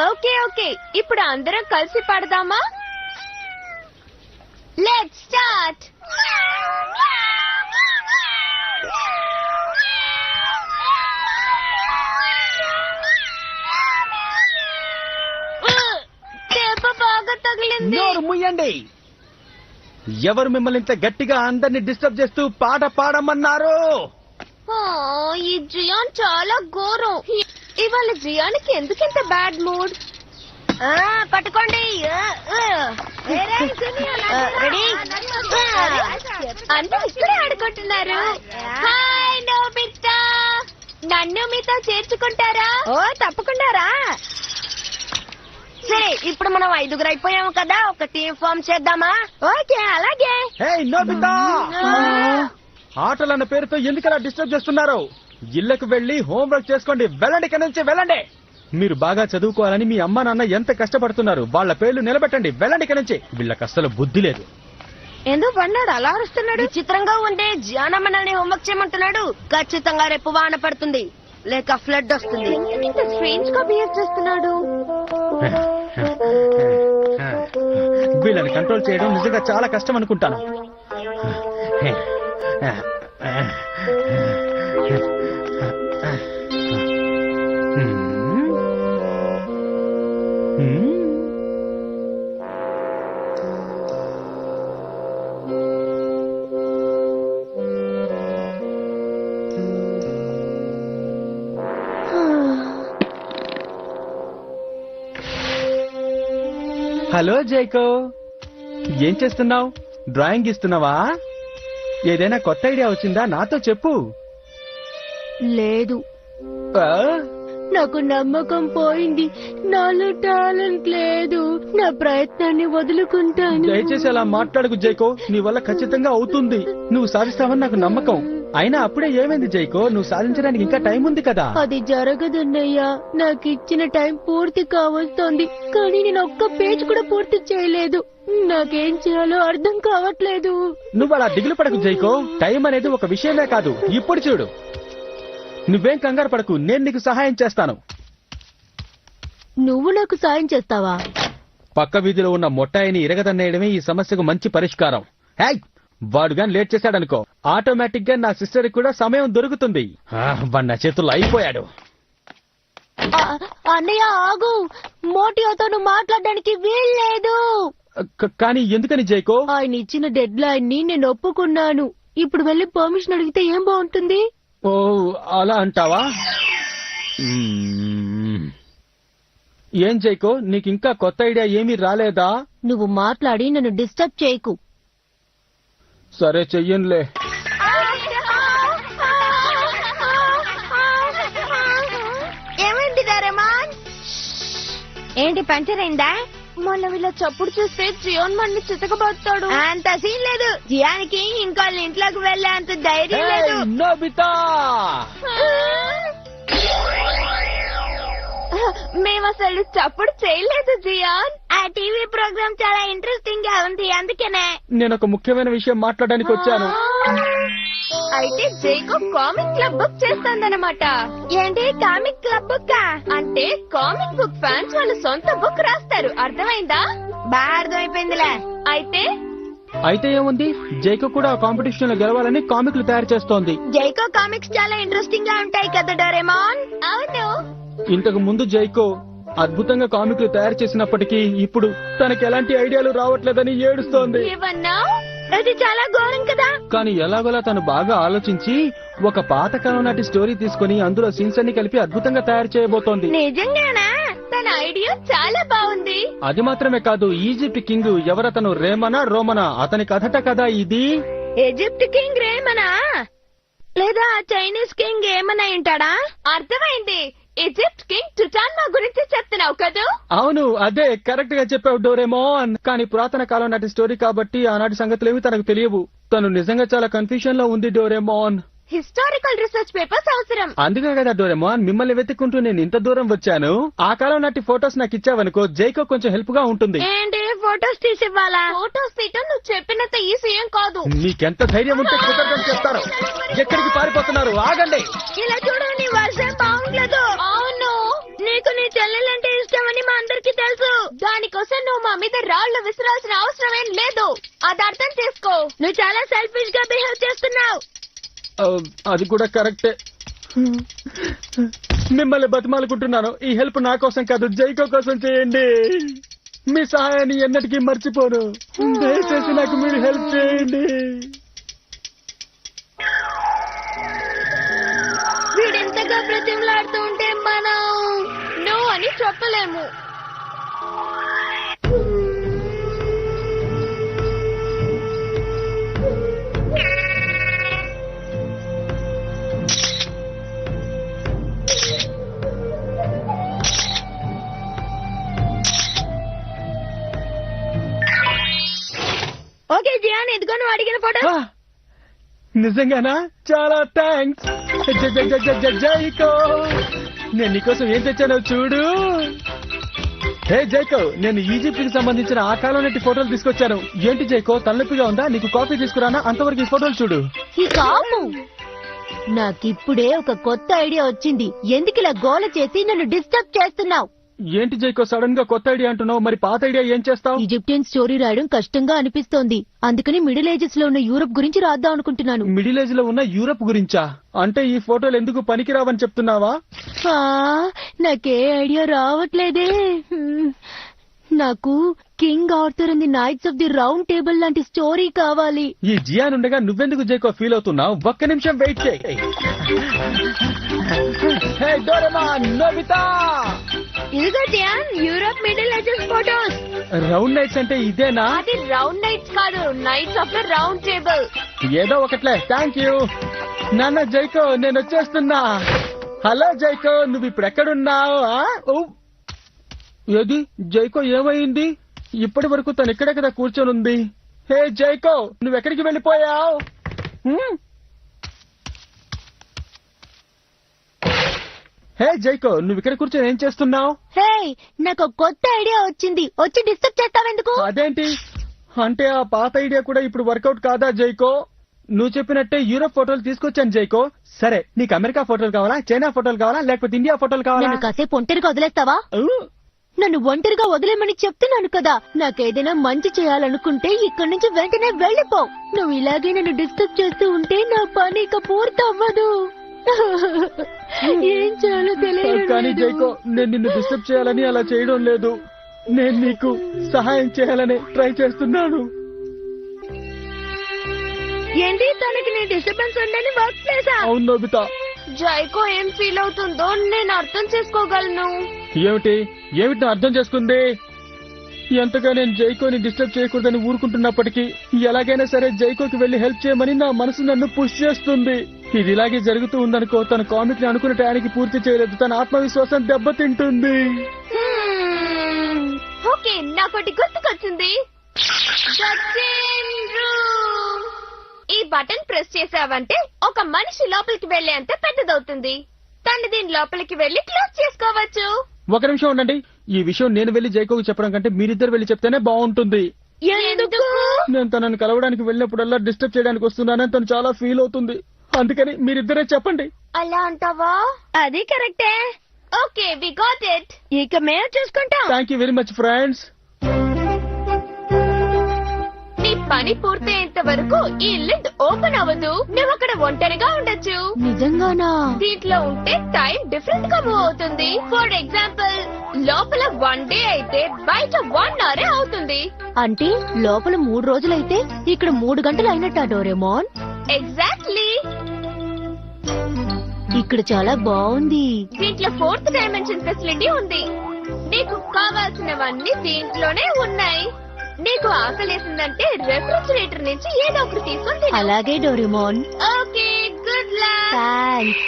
Okay okay, ఇప్పుడు అందరం కలిసి పాడదామా? Let's start. దెబ్బ బాగా తగిలింది. నోరు ముయ్యండి. ఎవరు మిమ్మల్ని ఇంత గట్టిగా అందరినీ డిస్టర్బ్ చేస్తూ పాట పాడమన్నారు? ఈ జియాన్ చాలా ఘోరం. ఇవాళ జియాన్కి ఎందుకింత బ్యాడ్ మూడ్? పట్టుకోండి. అందరూ ఇక్కడే ఆడుకుంటున్నారు. హాయ్ నోబితా, నన్ను మీతో చేర్చుకుంటారా? ఓ తప్పకుండా. సరే, ఇప్పుడు మనం 5 అయిపోయాము కదా, ఒక టీమ్ ఫామ్ చేద్దామా? ఓకే అలాగే. హే నోబితా, ఆటలన్న పేరుతో ఎందుకలా డిస్టర్బ్ చేస్తున్నారు? ఇళ్లకు వెళ్లి హోంవర్క్ చేసుకోండి. వెళ్ళండి, ఇక్కడి నుంచి వెళ్ళండి. మీరు బాగా చదువుకోవాలని మీ అమ్మా నాన్న ఎంత కష్టపడుతున్నారు. వాళ్ళ పేర్లు నిలబెట్టండి. వెళ్ళండి ఇక్కడి నుంచి. వీళ్ళకి అస్సలు బుద్ధి లేదు. ఎందుకు పన్నాడు అలా అరుస్తున్నాడు? విచిత్రంగా ఉంటే జియానా మనల్ని హోంవర్క్ చేయమంటున్నాడు. ఖచ్చితంగా రేపు వాన పడుతుంది, లేక ఫ్లడ్ వస్తుంది. ఇంత స్ట్రేంజ్ గా బిహేవ్ చేస్తున్నాడు. వీళ్ళని కంట్రోల్ చేయడం నిజంగా చాలా కష్టం అనుకుంటాను. హలో జైకో, ఏం చేస్తున్నావు? డ్రాయింగ్ ఇస్తున్నావా? ఏదైనా కొత్త ఐడియా వచ్చిందా? నాతో చెప్పు. లేదు, ఆ? నాకు నమ్మకం పోయింది. నాలో టాలెంట్ లేదు. నా ప్రయత్నాన్ని వదులుకుంటాను. దయచేసి అలా మాట్లాడకు జైకో. నీ వల్ల ఖచ్చితంగా అవుతుంది. నువ్వు సాధిస్తావని నాకు నమ్మకం. అయినా అప్పుడే ఏమైంది జైకో? నువ్వు సాధించడానికి ఇంకా టైం ఉంది కదా. అది జరగదన్నయ్యా. నాకు ఇచ్చిన టైం పూర్తి కావస్తోంది, కానీ నేను ఒక్క పేజ్ కూడా పూర్తి చేయలేదు. నాకేం చేయాలో అర్థం కావట్లేదు. నువ్వు అలా దిగులు పడకు జైకో. టైం అనేది ఒక విషయమే కాదు. ఇప్పుడు చూడు, నువ్వేం కంగారు పడకు. నేను నీకు సహాయం చేస్తాను. నువ్వు నాకు సాయం చేస్తావా? పక్క వీధిలో ఉన్న మొట్టాయిని ఇరగదన్నేయడమే ఈ సమస్యకు మంచి పరిష్కారం. హేయ్, వాడుగా లేట్ చేశాడనుకో, ఆటోమేటిక్ గా నా సిస్టర్ కూడా సమయం దొరుకుతుంది. వాడు నా చేతుల్లో అయిపోయాడు. అన్నయ్య ఆగు, మోటియోతో నువ్వు మాట్లాడడానికి వీల్లేదు. కానీ ఎందుకని జైకో? ఆయన ఇచ్చిన డెడ్ లైన్ ని నేను ఒప్పుకున్నాను. ఇప్పుడు వెళ్లి పర్మిషన్ అడిగితే ఏం బాగుంటుంది? ఓ అలా అంటావా? ఏం జైకో, నీకింకా కొత్త ఐడియా ఏమీ రాలేదా? నువ్వు మాట్లాడి నన్ను డిస్టర్బ్ చేయకు. సరే, చెయ్యనులే. ఏమైంది డోరేమాన్? ఏంటి, పంచర్ అయిందా? మొన్న వీళ్ళ చప్పుడు చూస్తే జియాన్ మనని చితకబోతాడు. అంత సీన్ లేదు. జియానికి ఇంకోళ్ళ ఇంట్లోకి వెళ్ళే అంత ధైర్యం లేదు. నోబితా, మేము అసలు చప్పుడు చేయలేదు జియాన్. ఆ టీవీ ప్రోగ్రామ్ చాలా ఇంట్రెస్టింగ్ గా ఉంది, అందుకనే. నేను ఒక ముఖ్యమైన విషయం మాట్లాడడానికి వచ్చాను. అయితే జైకో కామిక్ క్లబ్ బుక్ చేస్తాందన్నమాట. ఏంటి కామిక్ క్లబ్ బుక్? అంటే కామిక్ బుక్ ఫ్యాన్స్ వాళ్ళ సొంత బుక్ రాస్తారు. అర్థమైందా? బాగా అర్థమైపోయిందిలే. అయితే ఏముంది, జైకో కూడా కాంపిటీషన్ లో గెలవాలని కామిక్లు తయారు చేస్తోంది. జైకో కామిక్స్ చాలా ఇంట్రెస్టింగ్ గా ఉంటాయి కదా డోరేమాన్? అవును. ఇంతకు ముందు జైకో అద్భుతంగా కామిక్లు తయారు చేసినప్పటికీ ఇప్పుడు తనకి ఎలాంటి ఐడియాలు రావట్లేదని ఏడుస్తోంది. ఏమన్నా? అది చాలా ఘోరం కదా. కానీ ఎలాగోలా తను బాగా ఆలోచించి ఒక పాతకాలం నాటి స్టోరీ తీసుకుని అందులో సీన్స్ అన్ని కలిపి అద్భుతంగా తయారు చేయబోతోంది. నిజంగానా? తన ఐడియా చాలా బాగుంది. అది మాత్రమే కాదు, ఈజిప్ట్ కింగ్ ఎవరతను, రేమనా రోమనా, అతని కథట కదా ఇది. ఈజిప్ట్ కింగ్ రేమనా లేదా చైనీస్ కింగ్ ఏమన్నా ఉంటాడా? అర్థమైంది. ఈజిప్ట్ కింగ్ టుటాన్మా గురించి చెప్తున్నావు కదా? అవును, అదే కరెక్ట్ గా చెప్పావు డోరేమోన్. కానీ పురాతన కాలం నాటి స్టోరీ కాబట్టి ఆనాటి సంగతులేవి తనకు తెలియవు. తను నిజంగా చాలా కన్ఫ్యూజన్ లో ఉంది డోరేమోన్. హిస్టారికల్ రీసెర్చ్ పేపర్స్ అవసరం. అందుకే కదా డోరేమోన్ మిమ్మల్ని వెతుక్కుంటూ నేను ఇంత దూరం వచ్చాను. ఆ కాలం నాటి ఫొటోస్ నాకు ఇచ్చావనుకో, జైకో కొంచెం హెల్ప్ గా ఉంటుంది. ఏంటి, ఫొటోస్ తీసి ఇవ్వాలా? ఫోటోస్ తీయటం నువ్వు చెప్పినంత ఈజీ ఏం కాదు. నీకెంత ధైర్యం ఉంటే కుదరడం చేస్తారు. ఎక్కడికి పారిపోతున్నారు? ఆగండి. ఇలా చూడు, నీ వర్షం బాగుండలేదు. అవును, నీకు నీ చెల్లెలంటే ఇష్టమని మా మీద రాళ్లు విసిరాల్సిన అవసరం ఏం లేదు. అది అర్థం చేసుకో. నువ్వు చాలా సెల్ఫిష్ గా బిహేవ్ చేస్తున్నావు. అది కూడా కరెక్టే. మిమ్మల్ని బతిమాలుకుంటున్నాను. ఈ హెల్ప్ నా కోసం కాదు, జైకో కోసం చేయండి. మీ సహాయాన్ని ఎన్నటికీ మర్చిపోను. దయచేసి నాకు మీరు హెల్ప్ చేయండి. వీడెంతగా బ్రతిమలాడుతూ ఉంటే మనం నో అని చెప్పలేము. ఓకే జియాన్, ఇదిగో నువ్వు అడిగిన ఫోటో. నిజంగానా? చాలా థ్యాంక్స్. జైకో, నేను నీకోసం ఏం తెచ్చానో చూడు. హే జైకో, నేను ఈజిప్ట్ కి సంబంధించిన ఆ కాలం నాటి ఫోటోలు తీసుకొచ్చాను. ఏంటి జైకో, తలనొప్పిగా ఉందా? నీకు కాఫీ తీసుకురానా? అంతవరకు ఈ ఫోటోలు చూడు. ఈ కాము, నాకిప్పుడే ఒక కొత్త ఐడియా వచ్చింది. ఎందుకు ఇలా గోల చేసి నన్ను డిస్టర్బ్ చేస్తున్నావు? ఏంటి జైకో, సడన్ గా కొత్త ఐడియా అంటున్నావు? మరి పాత ఐడియా ఏం చేస్తావు? ఈజిప్టియన్ స్టోరీ రాయడం కష్టంగా అనిపిస్తోంది. అందుకని మిడిల్ ఏజెస్ లో ఉన్న యూరప్ గురించి రాద్దాం అనుకుంటున్నాను. మిడిల్ ఏజ్ లో ఉన్న యూరప్ గురించా? అంటే ఈ ఫోటోలు ఎందుకు పనికిరావని చెప్తున్నావా? ఆ, నాకే ఐడియా రావట్లేదే. నాకు king Arthur and the nights of the round table లాంటి స్టోరీ కావాలి. ఈ జియాన్ ఉండగా నువ్వెందుకు జైకో ఫీల్ అవుతున్నావు? ఒక్క నిమిషం వెయిట్ చేయి. హే డోరేమాన్, నోబితా, ఇదిగో Gian, Europe middle ages photos. Round knights అంటే ఇదేనా? అది రౌండ్ నైట్స్ కాదు, knights of the round table. ఏదో ఒకట్లే. థ్యాంక్ యూ నాన్న. జైకో, నేను వచ్చేస్తున్నా. హలో జైకో, నువ్వు ఇప్పుడు ఎక్కడున్నావు? ఏది జైకో, ఏమైంది? ఇప్పటి వరకు తను ఇక్కడే కదా కూర్చొని ఉంది. హే జైకో, నువ్వెక్కడికి వెళ్ళిపోయావు? హే జైకో, నువ్వు ఇక్కడ కూర్చొని ఏం చేస్తున్నావు? హే, నాకు ఒక కొత్త ఐడియా వచ్చింది. వచ్చి డిస్టర్బ్ చేస్తావెందుకు? అదేంటి? అంటే ఆ పాత ఐడియా కూడా ఇప్పుడు వర్కౌట్ కాదా జైకో? నువ్వు చెప్పినట్టే యూరోప్ ఫోటోలు తీసుకొచ్చాను జైకో. సరే, నీకు అమెరికా ఫోటోలు కావాలా, చైనా ఫోటోలు కావాలా, లేకపోతే ఇండియా ఫోటోలు కావాలా? నన్ను కాసేపు ఒంటరిగా వదిలేస్తావా? నన్ను ఒంటరిగా వదిలేమని చెప్తున్నాను కదా. నాకేదైనా మంచి చేయాలనుకుంటే ఇక్కడి నుంచి వెంటనే వెళ్ళిపో. నువ్వు ఇలాగే నన్ను డిస్టర్బ్ చేస్తూ ఉంటే నా పని ఇక పూర్తవ్వదు. ఏం చేయాలో కానీ తెలియదు. జైకో, నేను నిన్ను డిస్టర్బ్ చేయాలని అలా చేయడం లేదు. నేను నీకు సహాయం చేయాలని ట్రై చేస్తున్నాను. ఏంటి, తనకి నీ డిస్టర్బెన్స్ ఉండని వర్క్ ప్లేసా? అవును నోబితా. జైకో ఏం ఫీల్ అవుతుందో నేను అర్థం చేసుకోగలను. ఏమిటి ఏమిటి నా అర్థం చేసుకుంది? ఎంతగా నేను జైకోని డిస్టర్బ్ చేయకూడదని ఊరుకుంటున్నప్పటికీ ఎలాగైనా సరే జైకోకి వెళ్లి హెల్ప్ చేయమని నా మనసు నన్ను పుష్ చేస్తుంది. ఇది ఇలాగే జరుగుతూ ఉందనుకో, తన కామిక్ ని అనుకున్న టయానికి పూర్తి చేయలేదు. తన ఆత్మవిశ్వాసం దెబ్బతింటుంది. ఓకే, నాకోటి గుర్తుకొచ్చింది. The Chain Room. ఈ బటన్ ప్రెస్ చేసావంటే ఒక మనిషి లోపలికి వెళ్లేంత పెద్దదవుతుంది. తను దీని లోపలికి వెళ్లి క్లోజ్ చేసుకోవచ్చు. ఒక నిమిషం ఉండండి. ఈ విషయం నేను వెళ్లి జైకోకి చెప్పడం కంటే మీరిద్దరు వెళ్లి చెప్తేనే బాగుంటుంది. ఎందుకు? నేను తనని కలవడానికి వెళ్ళినప్పుడల్లా డిస్టర్బ్ చేయడానికి వస్తున్నానని తను చాలా ఫీల్ అవుతుంది. అందుకని మీరిద్దరే చెప్పండి. అలా అంటావా? అది కరెక్టే. Okay, we got it. ఇక మేము చూసుకుంటాం. Thank you very much friends. నీ పని పూర్తయ్యేంత వరకు ఈ లిడ్ ఓపెన్ అవ్వదు. నువ్వు అక్కడ ఒంటరిగా ఉండొచ్చు. నిజంగానా? దీంట్లో ఉంటే టైం డిఫరెంట్ గా మూవ్ అవుతుంది. ఫర్ ఎగ్జాంపుల్, లోపల 1 డే అయితే బయట 1 అవర్ అవుతుంది. అంటే లోపల 3 రోజులైతే ఇక్కడ 3 గంటలు అయినట్టా డోరేమోన్? ఎగ్జాక్ట్లీ. ఇక్కడ చాలా బాగుంది. దీంట్లో 4th డైమెన్షన్ ఫెసిలిటీ ఉంది. నీకు కావాల్సినవన్నీ దీంట్లోనే ఉన్నాయి. నీకు ఆకలేసిందంటే రెఫ్రిజిరేటర్ నుంచి ఏదో ఒకటి తీసుకొని తిను. అలాగే Doraemon. Okay, good luck. Thanks.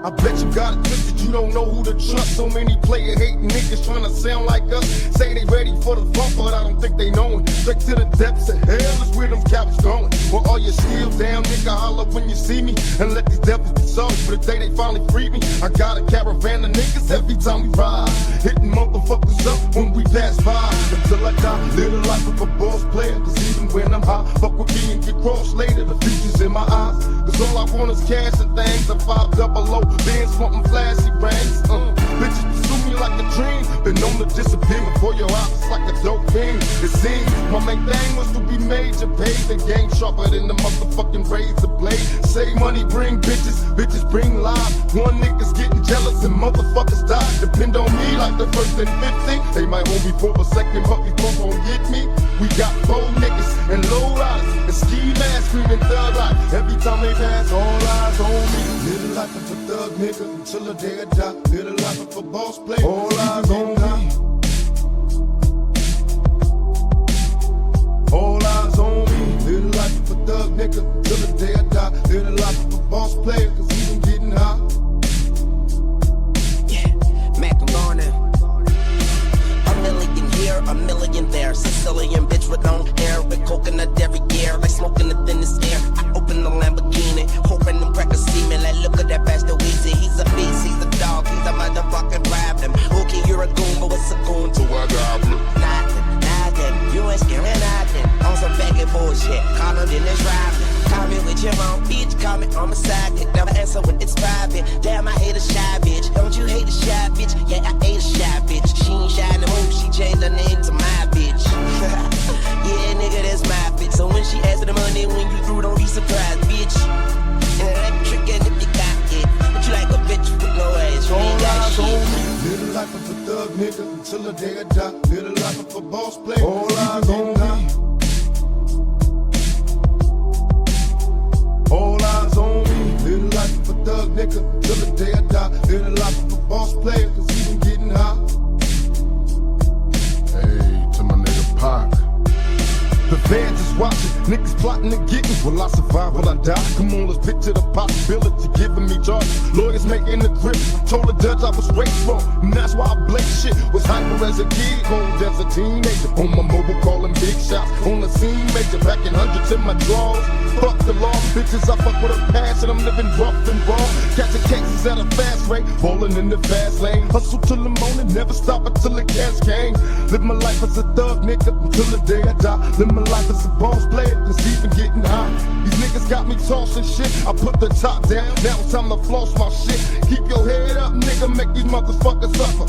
I bet you got it twisted, you don't know who to trust. So many player hating niggas trying to sound like us. Say they ready for the funk, but I don't think they know it. Straight to the depths of hell is where them cowards going. Well, all your skills down, nigga, holler when you see me. And let these devils be sorry for the day they finally free me. I got a caravan of niggas every time we ride. Hitting motherfuckers up when we pass by. Until I die, live the life of a boss player. Cause even when I'm high, fuck with me and get crossed later. The future's in my eyes. Cause all I want is cash and things. I'm 500, bands wanting flashy rings. Bitches pursue me like a dream. Been known to disappear before your eyes like a dope fiend. It seems my main thing was to be major. Paid the game sharper than the motherfucking razor blade. Say money bring bitches, bitches bring lies. One nigga's getting jealous and motherfuckers die. Depend on me like the first and 15. They might hold me for a second, but before gon' get me. We got 4 niggas and low riders and ski masks screaming thug life. Every time they pass, all eyes on me. Live the life of a thug nigga until the day I die. Live the life of a boss player. All eyes on me. All eyes on me. Live the life of a thug nigga until the day I die. Live the life of a boss player, cause he been getting high. Yeah, Mac Lorna. A million here, a million there. Sicilian bitch with long hair, with coconut every year, like smoking the thinnest air. I open the Lamborghini, hoping them crackers see me. Like, look at that bastard Weezy. He's a beast, he's a dog, he's a motherfucking problem. Okay, you're a goon, but what's a goon to a goblin? Nothing, you ain't scaring nothing. On some faggot bullshit, call it in this rhyming. Call me with your own bitch, call me on my side. Never answer when it's private. Damn, I hate a shy bitch. Don't you hate a shy bitch? Yeah, I hate a shy bitch. She ain't shy no more, she changed her name to my bitch. Yeah, nigga, that's my bitch. So when she asks for the money, when you through, don't be surprised, bitch. And it ain't trickin' if you got it. But you like a bitch with no ass, you ain't got shit. Live the life of a thug nigga until the day I die. Live the life of a boss player. All eyes on me. All eyes on me. Live the life of a thug nigga until the day I die. Live the life of a boss player, cause he been getting high. Hey, to my nigga Pac. The fans is watching, niggas plotting and getting. Will I survive? Will I die? Come on, let's picture the possibility giving me charges. Lawyers making the grip. Told the judge I was raised wrong, and that's why I blame shit. Was hyper as a kid, cold as a teenager. On my mobile calling big shots. On the scene major, packing hundreds in my drawers. Fuck the law, bitches, I fuck with a passion. I'm living rough and raw. Catching cases at a fast rate, falling in the fast lane. Hustle till the morning, never stop until the cash came. Live my life as a thug nigga until the day I die. Live my life as a boss player, cause even getting high. These niggas got me tossing shit. I put the top down, now it's time to floss my shit. Keep your head up, nigga, make these motherfuckers suffer.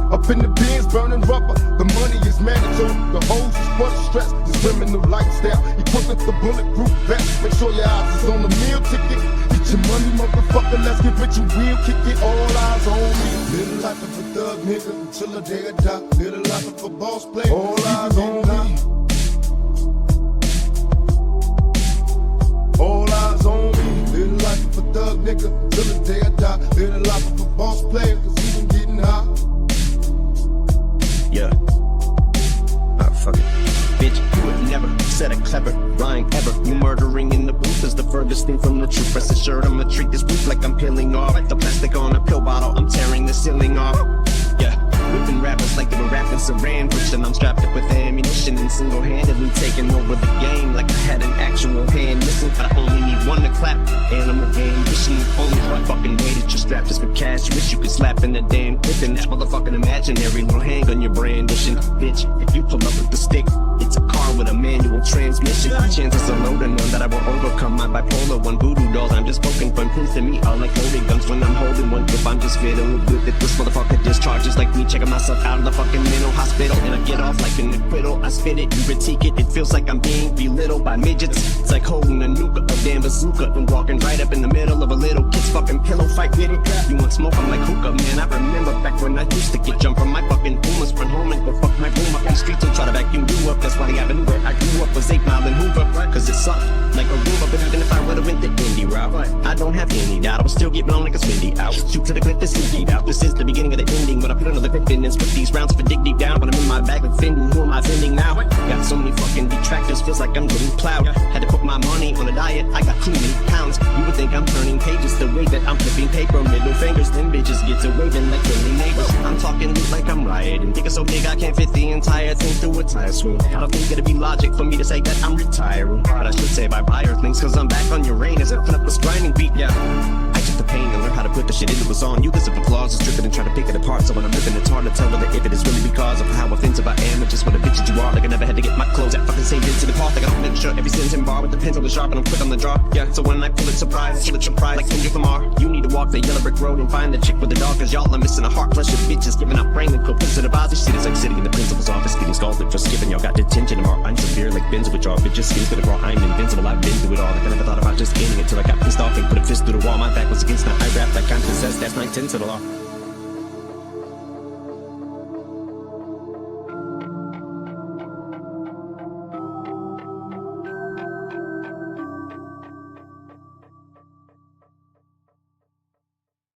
Up in the bins, burning rubber. The money is mandatory. The hoes is for the stress. This criminal lifestyle. Equipped with the bulletproof vest. Make sure your eyes is on the meal ticket. Get your money, motherfucker. Let's get rich and real. Kick it. All eyes on me. Live the life of a thug nigga until the day I die. Live the life of a boss player. All eyes on me. All eyes on me. Live the life of a thug nigga till the day I die. Live the life of a boss player, cause he been getting high. Yeah. Fuck it. Bitch, you would never said a clever line ever. You murdering in the booth is the furthest thing from the truth. Press the shirt, I'ma treat this roof like I'm peeling off. The plastic on a pill bottle, I'm tearing the ceiling off. Yeah. Whipping rappers like they were rapping saran wrist, and I'm strapped up with ammunition and single-handedly taking over the game like I had an actual hand missing. But I only need one to clap. Animal ambition, only one fucking way that you're strapped is for cash. Wish you could slap in the damn whip and that motherfucking imaginary little handgun you're brandishing. Bitch, if you pull up with the stick, it's a car with a manual transmission. Chances are low to none that I will overcome my bipolar one. Voodoo dolls, I'm just poking fun. Pins to me are like loaded guns when I'm holding one. If I'm just fiddling with it, this motherfucker discharges like me. Checking myself out of the fucking mental hospital, and I get off like an acquittal. I spit it, you critique it. It feels like I'm being belittled by midgets. It's like holding a nuka, a damn bazooka, and walking right up in the middle of a little kid's fucking pillow fight with it. You want smoke? I'm like hookah, man. I remember back when I used to get jumped from my fucking boomers, run home and go fuck my room up in the streets and try to vacuum you up. That's why the avenue where I grew up was 8 Mile and Hoover, cause it sucked like a Roomba. But even if I would've went the indie route, I don't have any doubt I will still get blown like a spindy out. Shoot to the clip, this is deep out. This is the beginning of the ending, but I put another grip in and split these rounds for dig deep down. But I'm in my bag like Fendi, who am I offending now? Got so many fucking detractors, feels like I'm getting plowed. Had to put my money on a diet, I got too many pounds. You would think I'm turning pages the way that I'm flipping paper. Middle fingers, then bitches get to waving like friendly neighbors. I'm talking loot like I'm rioting. Think it's so big I can't fit the entire thing through a tire swing. I don't think it'd be logic for me to say that I'm retiring, but I should say bye-bye Earthlings, cause I'm back on Uranus and up this grinding beat, yeah. I took the pain and learned how to put the shit in that was on you. Listen for flaws and strip it and try to pick it apart. So when I'm living, it's hard to tell whether if it is really because of how offensive I am or just what a bitch that you are. Like I never had to get my clothes at fucking St. Vincent de Paul. Like I don't make sure every sentence in bar with the pencil is sharp and I'm quick on the draw. Yeah, so when I pull it surprise like Kendrick Lamar. You need to walk the yellow brick road and find the chick with the dog, cause y'all are missing a heart. Plus your bitches giving out brain and cocaine to bodies. Shit is like sitting in the principal's office getting scalded for skipping. Y'all got detention tomorrow. I'm severe like Benz with y'all bitches. Skins to the raw, I'm invincible. I've been through it all. Like I never thought about just getting it till I got pissed off and put a fist through the wall. My back was against, now I rap like I'm possessed. That's 9/10 to the law.